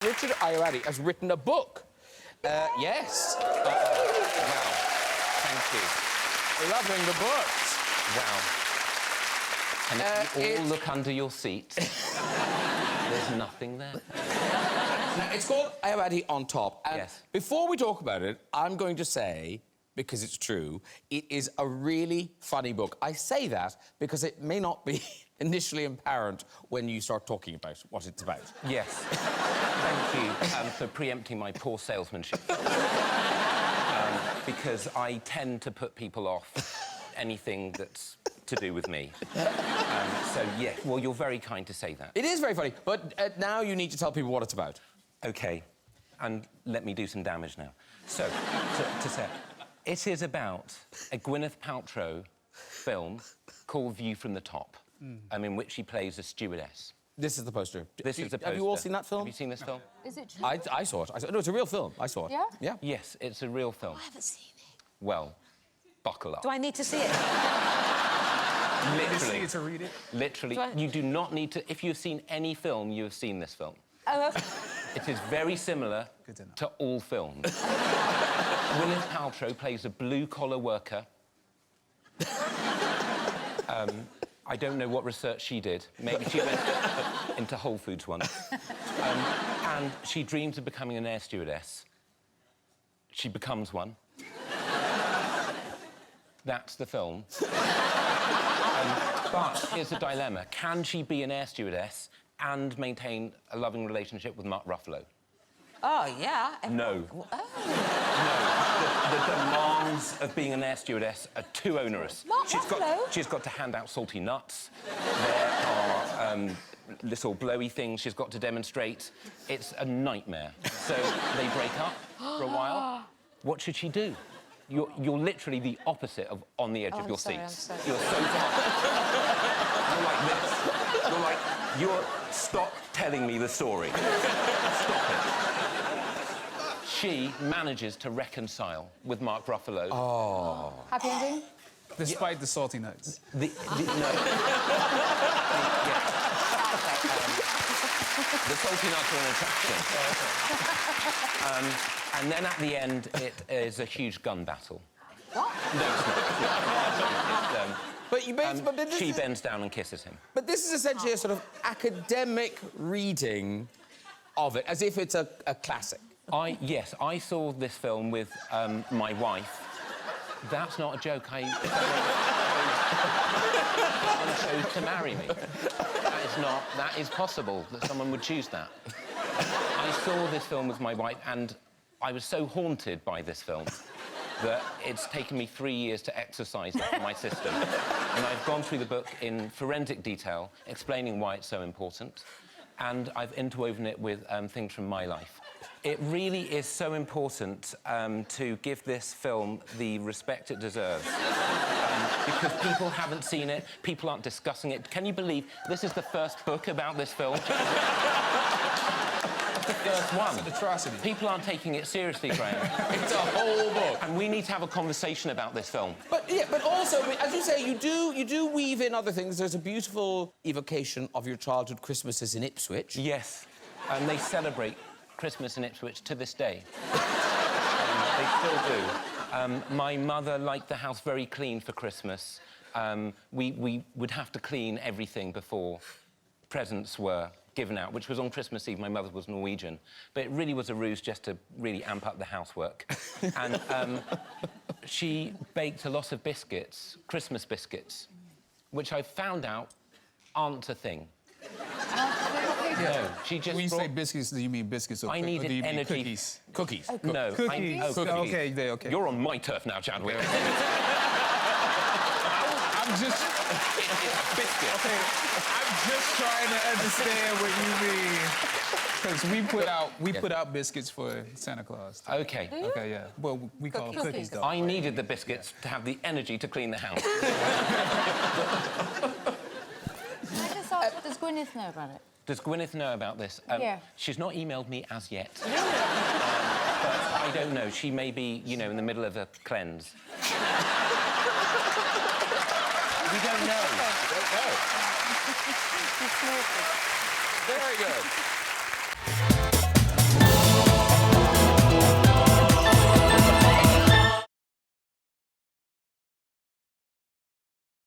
Richard Ayoade has written a book. Yes. Wow. Thank you. Loving the books. Wow. And if you all look under your seat, there's nothing there. Now, it's called Ayoade on Top. And yes. Before we talk about it, I'm going to say, because it's true, it is a really funny book. I say that because it may not be initially apparent when you start talking about what it's about. Yes. Thank you for preempting my poor salesmanship. Because I tend to put people off anything that's to do with me. So, yeah, well, you're very kind to say that. It is very funny, but now you need to tell people what it's about. OK, and let me do some damage now. So, to say it is about a Gwyneth Paltrow film called View from the Top, in which she plays a stewardess. This is the poster. This is the poster. Have you all seen that film? Have you seen this film? Is it true? I saw it. No, it's a real film. I saw it. Yeah? Yeah. Yes, it's a real film. I haven't seen it. Well, buckle up. Do I need to see it? Literally. To read it? Literally. You do not need to... If you've seen any film, you have seen this film. Oh, It is very similar to all films. Gwyneth Paltrow plays a blue-collar worker. I don't know what research she did. Maybe she went into Whole Foods once. And she dreams of becoming an air stewardess. She becomes one. That's the film. But here's the dilemma. Can she be an air stewardess and maintain a loving relationship with Mark Ruffalo? Oh, yeah. No. Oh. No. The demands of being an air stewardess are too onerous. Mark Ruffalo? She's got to hand out salty nuts. There are little blowy things she's got to demonstrate. It's a nightmare. So they break up for a while. What should she do? You're literally the opposite of on the edge of your seat. I'm sorry. You're so far. You're like this. You're like, stop telling me the story. Stop it. She manages to reconcile with Mark Ruffalo. Oh. Happy ending? Despite the salty nuts. No. The salty nuts are an attraction. And then at the end, it is a huge gun battle. What? No, it's not. She is, bends down and kisses him. But this is essentially a sort of academic reading of it, as if it's a classic. Yes, I saw this film with my wife. That's not a joke. Someone chose to marry me. That is possible, that someone would choose that. I saw this film with my wife, and I was so haunted by this film that it's taken me 3 years to exercise it from my system. And I've gone through the book in forensic detail, explaining why it's so important, and I've interwoven it with things from my life. It really is so important to give this film the respect it deserves. Because people haven't seen it, people aren't discussing it. Can you believe this is the first book about this film? The first one. It's an atrocity. People aren't taking it seriously, Graham. It's a whole book. And we need to have a conversation about this film. But also, as you say, you do weave in other things. There's a beautiful evocation of your childhood Christmases in Ipswich. Yes, and they celebrate Christmas in Ipswich to this day. They still do. My mother liked the house very clean for Christmas. We would have to clean everything before presents were given out, which was on Christmas Eve. My mother was Norwegian. But it really was a ruse just to really amp up the housework. And she baked a lot of biscuits, Christmas biscuits, which I found out aren't a thing. No, she just When you say biscuits, do you mean biscuits or, I or needed do you mean energy. cookies? Cookies. No. Cookies. Cookies. Okay. You're on my turf now, Chadwick. I'm just... Biscuit. Okay, I'm just trying to understand what you mean. Because we put out biscuits for Santa Claus. OK. Okay, yeah. Well, we call them cookies, though. I needed the biscuits to have the energy to clean the house. Can I just ask, does Gwyneth know about it? Does Gwyneth know about this? Yeah. She's not emailed me as yet. But I don't know. She may be, you know, in the middle of a cleanse. We don't know. We don't know. She's snorted. Very good.